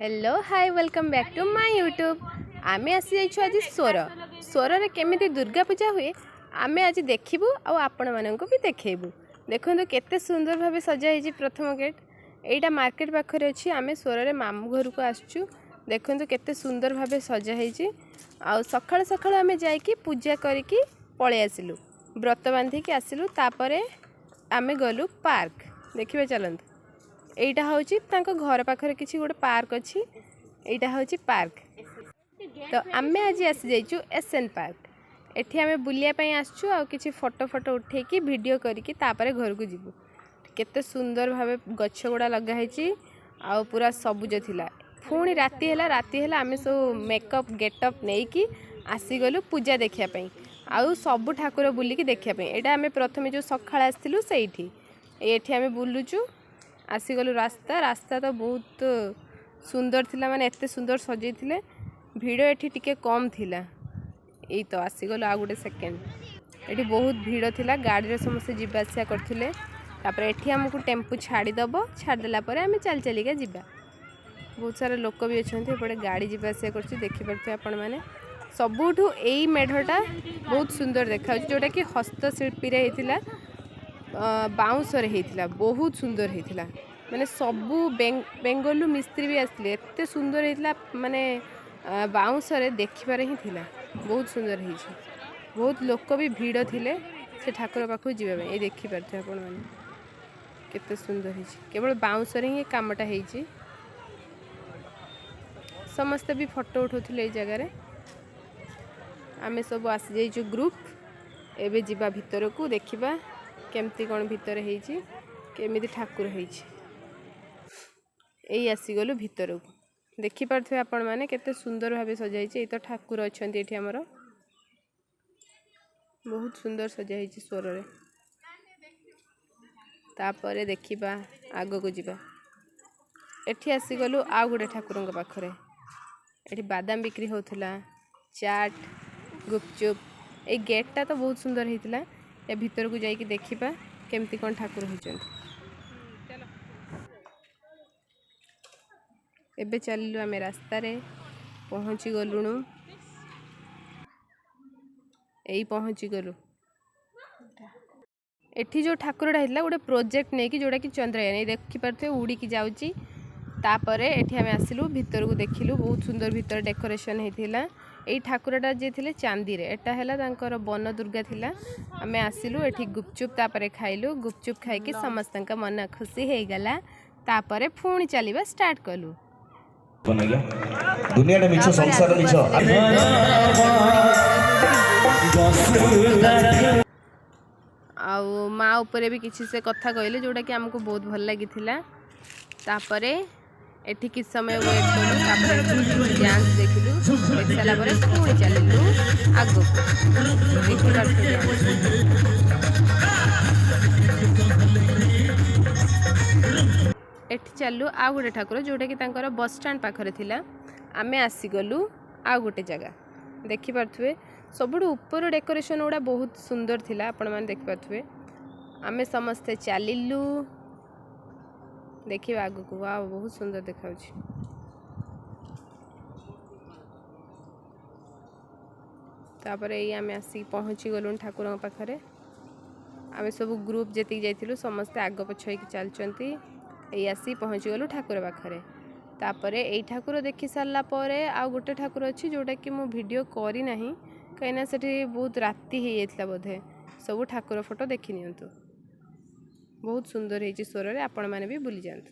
Hello hi welcome back to my YouTube. आमे आसी जाइछु आज स्वर रे केमिति दुर्गा पूजा हुए आमे आज देखिबू आ आपण माननको भी देखेबू। देखंतु केते सुंदर भाबे सजा हिजी प्रथम गेट एटा मार्केट पाखरे अछि। आमे स्वर रे मामू घर को आसछु। देखंतु केते सुंदर भाबे सजा हिजी आ सखाळ सखाळ आमे जाईकी पूजा करिकी पळे आसिलु, व्रत बांधी की आसिलु। तापरे आमे गलु पार्क देखिबे चलंतु। एटा होची तांको घर पाखरे किछि गोटे पार्क अछि। एटा होची पार्क तो आमे आज आसी जाइछु एसएन पार्क। एठी आमे बुलिया पई आसछु आ किछि फोटो उठे की वीडियो करिकी तापरे घर को जिवु। केते सुंदर भाबे गच्छ गुडा लगा हेची आ पूरा सबुज थिला। पुणी राती हेला आमे सब मेकअप गेटअप नै की आसी गलु पूजा देखिया पई आ सब ठाकुर बुली की देखिया पई। एटा आमे प्रथमे जो सखाळ आस्थिलु सेठी एठी आमे बुलुचु आसीगलु। रास्ता तो बहुत सुंदर थिला, माने एते सुंदर सजै थिले। भीड़ एठी टिके कम थिला। एई तो आसीगलु आ गुटे सेकेंड एठी बहुत भीड़ थिला। गाड़ी रे समस्त जिबा आसिया करथिले। तापर एठी हमकु टेम्पू छाड़ी दबो, छाड़ देला परे आमे चल चलिका जिबा। बहुत सारा लोक भी अछंती एपटे गाड़ी जिबा आसिया करछि देखि परथे आपण माने। सबुठु एई मेढटा बहुत सुंदर देखा जोटा कि हस्तशिल्पी रे हेतिला, बाउंस रे हेतिला। बहुत सुंदर हेतिला, माने सबु बेंगलु मिस्त्री भी आसले। एते सुंदर हेतिला माने बाउंस रे देखिबारे ही थिला। बहुत सुंदर हेछि। बहुत लोक भी भीड़ थिले से ठाकुर पाखु जिबा ए देखि परथे आपण माने। केते सुंदर हेछि। केवल बाउंस रे ही कामटा हेछि। समस्त भी फोटो उठौथिले ए जगह रे। आमे सब आसी जाइछु ग्रुप। एबे जिबा भितर को देखिबा केमती कोन भितर हेछि, केमिति ठाकुर हेछि। एई आसी गलु भितर को देखि परथे आपण माने केते सुंदर भाबे सजाइछि। ए तो ठाकुर अछंती एठी हमर बहुत सुंदर सजा हेछि स्वर रे। तापरे देखिबा आगो को जिबा। एठी आसी गलु आ गुडे ठाकुरंग पाखरे। एठी बादाम बिक्री होथला, चाट, गुपचुप। ए गेटटा तो बहुत सुंदर हेतिला। ए भितर को जाई की देखिबा केमती कोन ठाकुर होचंती। एबे चलिलु आमे रास्ता रे पहुंची गलुनु। एई पहुंची गलु। एठी जो ठाकुरडा हेतला गोटे प्रोजेक्ट नै की जोडा की चंद्रयान ए देखि परथे उडी की जाउची। तापरे एठी आमे आसिलु भितर को देखिलु। बहुत सुंदर भितर डेकोरेशन हेतिला। एई ठाकुरडा जे थिले चांदी रे। एटा हैला तांकर वन दुर्गा थिला। आमे आसिलु एठी गुपचुप तापरे खाइलु। गुपचुप खाइ की समस्तन का मन खुशी हे गला। तापरे पुणी चलिबा स्टार्ट कलु। दुनिया रे मिछ संसार मिछ आउ माँ ऊपर भी किसी से कथा कहले जोटा कि हमको बहुत भल लगी थिला। तापरे एठी किस समय वेट कलु। तापरे डांस देखिलु। देख साला परे पुणी चलिलु आगो देखि परथे डांस। एठी चलु आ गुटे ठाकुर जोटा कि तांकर बस स्टैंड पाखरे थिला। आमे आसी गलु आ गुटे जगह देखि परथुवे। सबुठु ऊपर डेकोरेशन गुड़ा बहुत सुंदर थिला आपण माने देखि परथुवे। आमे समस्ते चलिलु देखिबा आगो को। वाह बहुत सुंदर देखाउछि। तापरे एई आमे आसी पहुंची गलु ठाकुरन पाखरे। आमे सब ग्रुप जेति जाइतिलु समस्ते आगो पछय की चलचंती। एई आसी पहुंची गलु ठाकुर पाखरे। तापरे एई ठाकुर देखि सारला परे आ गुटे ठाकुर अछि जोटा कि मु वीडियो करी नाही कहिना सेठी बहुत राती हे जाइतला बोधे। सब ठाकुर फोटो देखि नियंतु। बहुत सुंदर हेछि स्वर रे। आपण माने भी बुली जांतु।